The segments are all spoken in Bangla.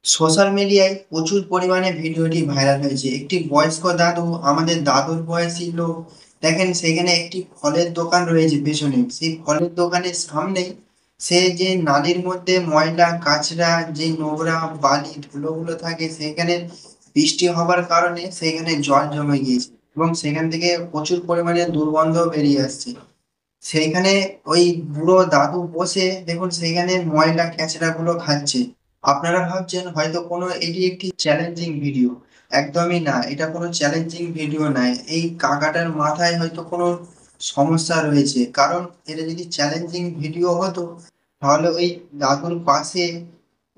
সোশ্যাল মিডিয়ায় প্রচুর পরিমাণে ভিডিওটি ভাইরাল হয়েছে। একটি বয়স্ক দাদু, আমাদের দাদুর বয়সী লোক, দেখেন সেখানে একটি ফলের দোকান রয়েছে পেছনে। সেই ফলের দোকানের সামনেই সে যে নালীর মধ্যে ময়লা কাচরা, যে নোংরা বালি ধুলোগুলো থাকে, সেখানে বৃষ্টি হবার কারণে সেখানে জল জমে গিয়েছে এবং সেখান থেকে প্রচুর পরিমাণে দুর্গন্ধ বেরিয়ে আসছে। সেইখানে ওই বুড়ো দাদু বসে দেখুন সেইখানে ময়লা গুলো খাচ্ছে। আপনারা ভাবছেন হয়তো কোনো এটি একটি চ্যালেঞ্জিং ভিডিও। একদমই না, এটা কোনো চ্যালেঞ্জিং ভিডিও নয়। এই কাকাটার মাথায় হয়তো কোনো সমস্যা রয়েছে, কারণ এটা যদি চ্যালেঞ্জিং ভিডিও হতো তাহলে ওই দাদুর পাশে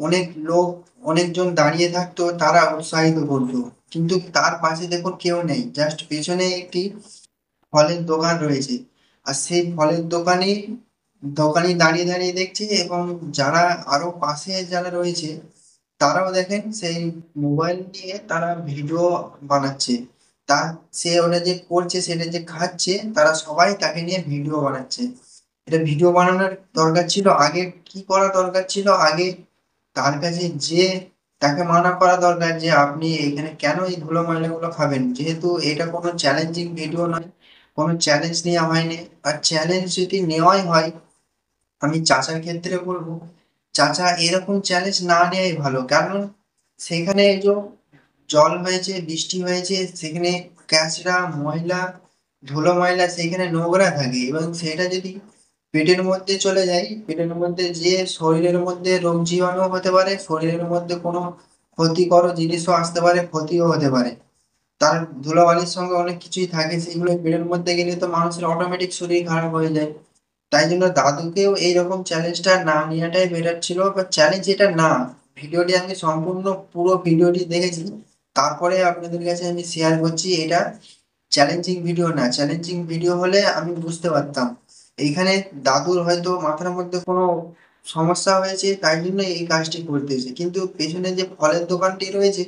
অনেক লোক, অনেকজন দাঁড়িয়ে থাকতো, তারা উৎসাহিত করতো। কিন্তু তার পাশে দেখুন কেউ নেই, জাস্ট পেছনে একটি ফলের দোকান রয়েছে। আর সেই ফলের দোকানি দাঁড়িয়ে দাঁড়িয়ে দেখছে, এবং যারা আরো পাশে যারা রয়েছে তারাও দেখেন সেই মোবাইল নিয়ে তারা ভিডিও বানাচ্ছে। তার সে ওটা যে করছে, সেটা যে খাচ্ছে, তারা সবাই তাকে নিয়ে ভিডিও বানাচ্ছে। এটা ভিডিও বানানোর দরকার ছিল আগে, কি করা দরকার ছিল আগে, তার কাছে যে তাকে মানা করা দরকার যে আপনি এখানে কেন এই ধুলো ময়লাগুলো খাবেন, যেহেতু এটা কোনো চ্যালেঞ্জিং ভিডিও নয়, কোনো চ্যালেঞ্জ নেওয়া হয়নি। আর চ্যালেঞ্জ যদি নেওয়াই হয়, আমি চাচার ক্ষেত্রে বলবো, চাচা এরকম চ্যালেঞ্জ না নেওয়াই ভালো। কারণ সেখানে এই যে জল হয়েছে, বৃষ্টি হয়েছে, সেখানে ক্যাচড়া ময়লা, ধুলো ময়লা সেইখানে নোংরা থাকে, এবং সেটা যদি পেটের মধ্যে চলে যায়, পেটের মধ্যে যেয়ে শরীরের মধ্যে রোগ জীবাণু হতে পারে, শরীরের মধ্যে কোনো ক্ষতিকর জিনিসও আসতে পারে, ক্ষতিও হতে পারে। তার ধুলাবালির সঙ্গে অনেক কিছুই থাকে, সেগুলো পেটের মধ্যে গেলে তো মানুষের অটোমেটিক শরীর খারাপ হয়ে যায়। তাই জন্য দাদুকেও এইরকম চ্যালেঞ্জটা না নেওয়াটাই বেটার ছিল, বা চ্যালেঞ্জ এটা না। ভিডিওটি আমি সম্পূর্ণ পুরো ভিডিওটি দেখেছি, তারপরে আপনাদের কাছে আমি শেয়ার করছি। এটা চ্যালেঞ্জিং ভিডিও না, চ্যালেঞ্জিং ভিডিও হলে আমি বুঝতে পারতাম এইখানে দাদুর হয়তো মাথার মধ্যে কোনো সমস্যা হয়েছে, তাই জন্য এই কাজটি করতেছে। কিন্তু পেছনে যে ফলের দোকানটি রয়েছে,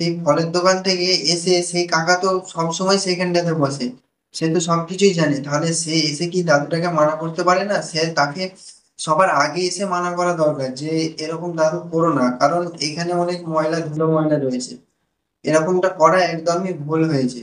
সেই ফলের দোকান থেকে এসে সেই কাকা তো সবসময় সেইখানটাতে বসে, সে তো সবকিছুই জানে। তাহলে সে এসে কি দাদুটাকে মানা করতে পারে না? সে তাকে সবার আগে এসে মানা করা দরকার যে এরকম দাদু করো না, কারণ এখানে অনেক ময়লা ধুলো ময়লা রয়েছে। এরকমটা করা একদমই ভুল হয়েছে।